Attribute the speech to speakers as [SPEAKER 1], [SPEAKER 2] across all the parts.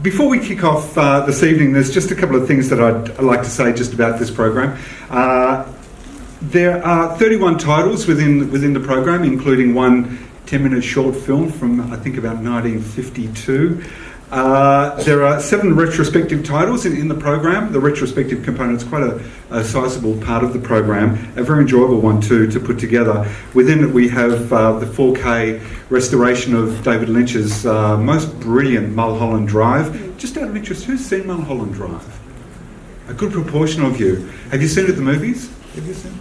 [SPEAKER 1] Before we kick off this evening, there's just a couple of things that I'd like to say just about this program. There are 31 titles within the program, including one 10-minute short film from, I think, about 1952. There are 7 retrospective titles in the program. The retrospective component is quite a sizable part of the program, a very enjoyable one too to put together. Within it we have the 4K restoration of David Lynch's most brilliant Mulholland Drive. Just out of interest, who's seen Mulholland Drive? A good proportion of you. Have you seen it at the movies? Have you seen it?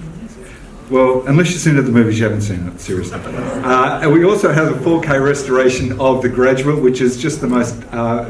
[SPEAKER 1] Well, unless you've seen it at the movies, you haven't seen it, seriously. And we also have a 4K restoration of The Graduate, which is just the most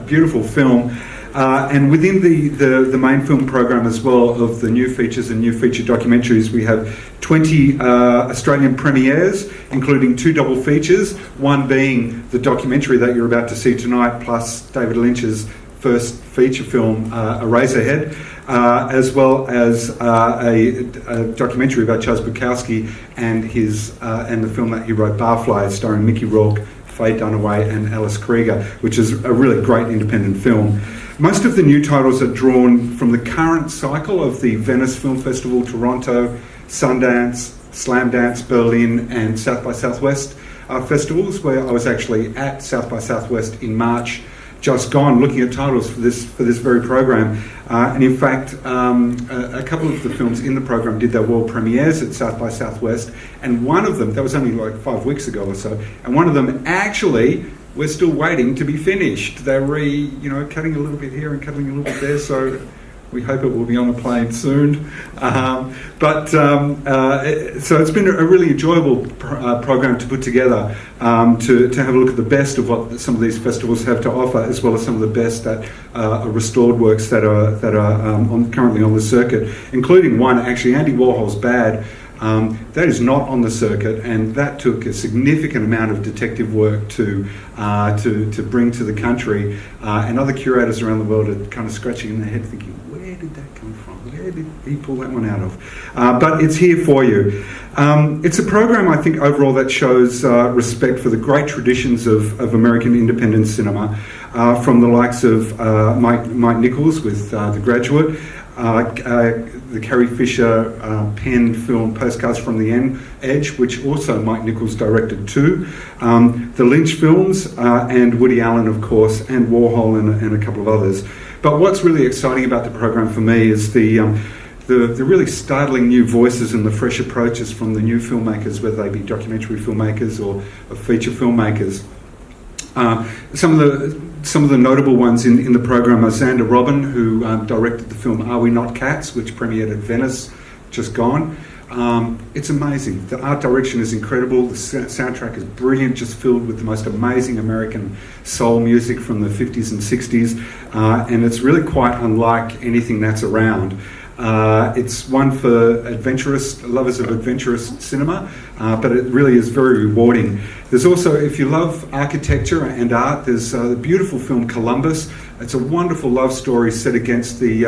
[SPEAKER 1] beautiful film. And within the main film program as well of the new features and new feature documentaries, we have 20 Australian premieres, including 2 double features, one being the documentary that you're about to see tonight, plus David Lynch's first feature film, Eraserhead, as well as a documentary about Charles Bukowski and the film that he wrote, Barfly, starring Mickey Rourke, Faye Dunaway and Alice Krieger, which is a really great independent film. Most of the new titles are drawn from the current cycle of the Venice Film Festival, Toronto, Sundance, Slamdance, Berlin and South by Southwest festivals, where I was actually at South by Southwest in March just gone, looking at titles for this very program. And in fact, a couple of the films in the program did their world premieres at South by Southwest, and one of them, that was only like 5 weeks ago or so, and one of them actually, we're still waiting to be finished. They're cutting a little bit here and cutting a little bit there, so we hope it will be on the plane soon. So it's been a really enjoyable program to put together, to have a look at the best of what some of these festivals have to offer, as well as some of the best that are restored works that are currently on the circuit, including one, actually, Andy Warhol's Bad. That is not on the circuit, and that took a significant amount of detective work to bring to the country, and other curators around the world are kind of scratching in their head thinking, where did that come from? Where did he pull that one out of? But it's here for you. It's a program, I think, overall that shows respect for the great traditions of American independent cinema, from the likes of Mike Nichols with The Graduate, the Carrie Fisher penned film Postcards from the Edge, which also Mike Nichols directed too, the Lynch films, and Woody Allen, of course, and Warhol and a couple of others. But what's really exciting about the program for me is the really startling new voices and the fresh approaches from the new filmmakers, whether they be documentary filmmakers or feature filmmakers. Some of the notable ones in the program are Xander Robin, who directed the film Are We Not Cats, which premiered at Venice, just gone. It's amazing. The art direction is incredible. The soundtrack is brilliant, just filled with the most amazing American soul music from the 50s and 60s, and it's really quite unlike anything that's around. It's one for lovers of adventurous cinema, but it really is very rewarding. There's also, if you love architecture and art, there's the beautiful film Columbus. It's a wonderful love story set against the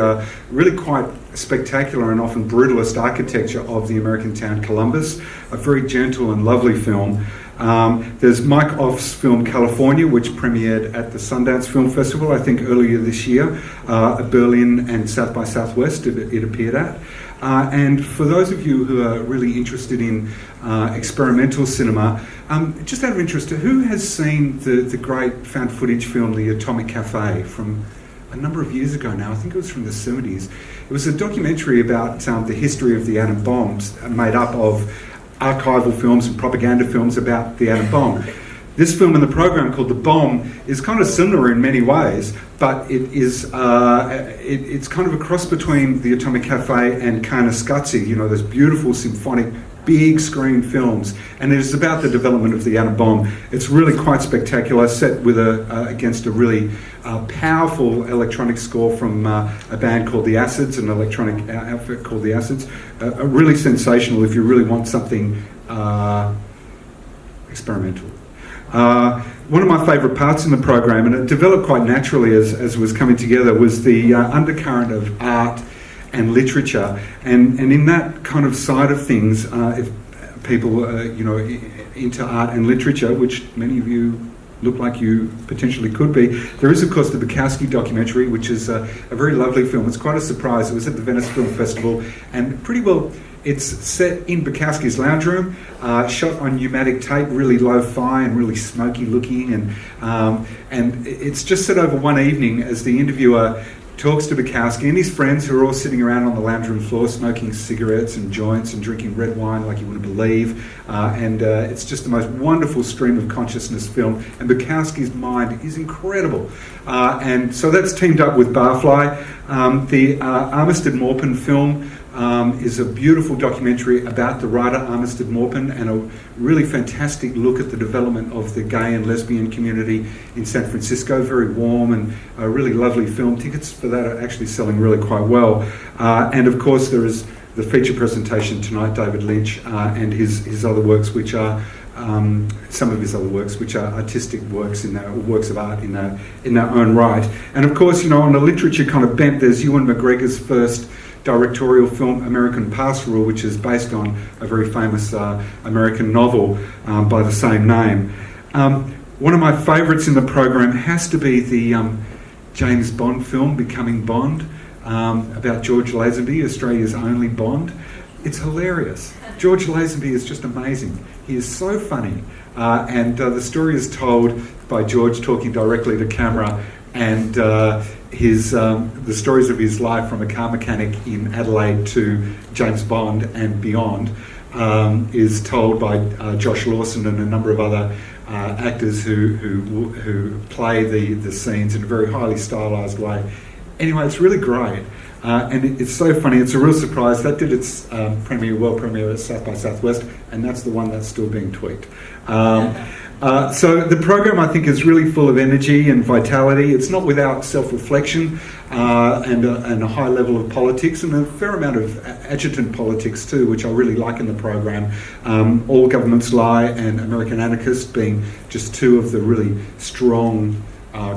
[SPEAKER 1] really quite spectacular and often brutalist architecture of the American town Columbus. A very gentle and lovely film. There's Mike Off's film California, which premiered at the Sundance Film Festival, I think earlier this year, at Berlin and South by Southwest it appeared at. And for those of you who are really interested in experimental cinema, just out of interest, who has seen the great found footage film The Atomic Cafe from a number of years ago now? I think it was from the 70s. It was a documentary about the history of the atom bombs, made up of archival films and propaganda films about the atom bomb. This film in the program, called The Bomb, is kind of similar in many ways, but it is it's kind of a cross between The Atomic Cafe and Carnescazzi, those beautiful symphonic big screen films, and it is about the development of the atom bomb. It's really quite spectacular, set with against a really powerful electronic score from a band called The Acids, an electronic outfit called The Acids. Really sensational if you really want something experimental. One of my favourite parts in the program, and it developed quite naturally as it was coming together, was the undercurrent of art and literature, and in that kind of side of things, if people into art and literature, which many of you look like you potentially could be. There is, of course, the Bukowski documentary, which is a very lovely film. It's quite a surprise. It was at the Venice Film Festival, and pretty well it's set in Bukowski's lounge room, shot on pneumatic tape, really lo-fi and really smoky looking, and it's just set over one evening as the interviewer talks to Bukowski and his friends, who are all sitting around on the lounge room floor smoking cigarettes and joints and drinking red wine like you wouldn't believe. It's just the most wonderful stream of consciousness film. And Bukowski's mind is incredible. And so that's teamed up with Barfly. The Armistead Maupin film is a beautiful documentary about the writer Armistead Maupin, and a really fantastic look at the development of the gay and lesbian community in San Francisco. Very warm and a really lovely film. Tickets for that are actually selling really quite well. And of course there is the feature presentation tonight, David Lynch and his other works, which are some of his other works, which are artistic works works of art in their own right. And of course, you know, on a literature kind of bent, there's Ewan McGregor's first directorial film, American Pastoral, which is based on a very famous American novel by the same name. One of my favourites in the program has to be the James Bond film, Becoming Bond, about George Lazenby, Australia's only Bond. It's hilarious. George Lazenby is just amazing. He is so funny. And the story is told by George talking directly to camera, and the stories of his life from a car mechanic in Adelaide to James Bond and beyond is told by Josh Lawson and a number of other actors who play the scenes in a very highly stylised way. Anyway, it's really great. And it's so funny. It's a real surprise. That did its world premiere at South by Southwest, and that's the one that's still being tweaked. So the program, I think, is really full of energy and vitality. It's not without self-reflection and a high level of politics, and a fair amount of adjutant politics too, which I really like in the program. All Governments Lie and American Anarchist being just two of the really strong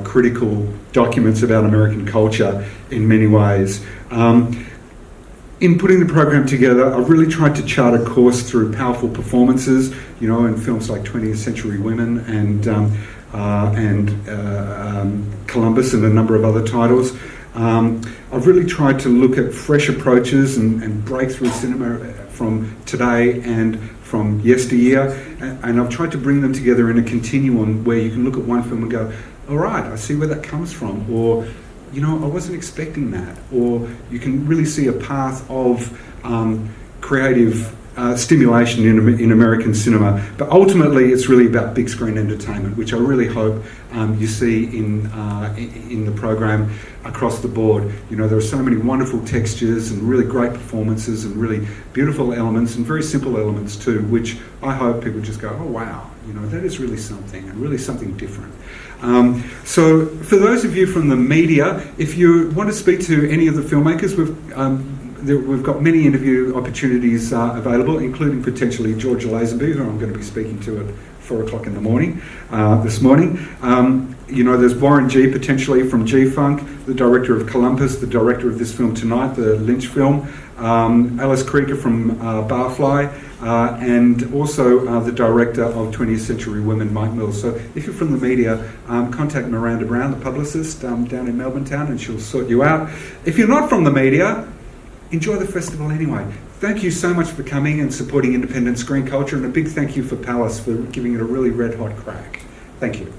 [SPEAKER 1] critical documents about American culture in many ways. In putting the program together, I've really tried to chart a course through powerful performances, you know, in films like 20th Century Women and Columbus and a number of other titles. I've really tried to look at fresh approaches and breakthrough cinema from today and from yesteryear, and I've tried to bring them together in a continuum where you can look at one film and go, all right, I see where that comes from, or, you know, I wasn't expecting that, or you can really see a path of creative stimulation in American cinema. But ultimately, it's really about big screen entertainment, which I really hope you see in the program across the board. You know, there are so many wonderful textures and really great performances and really beautiful elements and very simple elements too, which I hope people just go, oh wow, you know, that is really something, and really something different. So for those of you from the media, if you want to speak to any of the filmmakers, we've got many interview opportunities available, including potentially George Lazenby, who I'm going to be speaking to at 4 o'clock in the morning, this morning. You know, there's Warren G, potentially from G-Funk, the director of Columbus, the director of this film tonight, the Lynch film, Alice Krieger from Barfly, and also the director of 20th Century Women, Mike Mills. So if you're from the media, contact Miranda Brown, the publicist down in Melbourne Town, and she'll sort you out. If you're not from the media, enjoy the festival anyway. Thank you so much for coming and supporting independent screen culture, and a big thank you for Palace for giving it a really red hot crack. Thank you.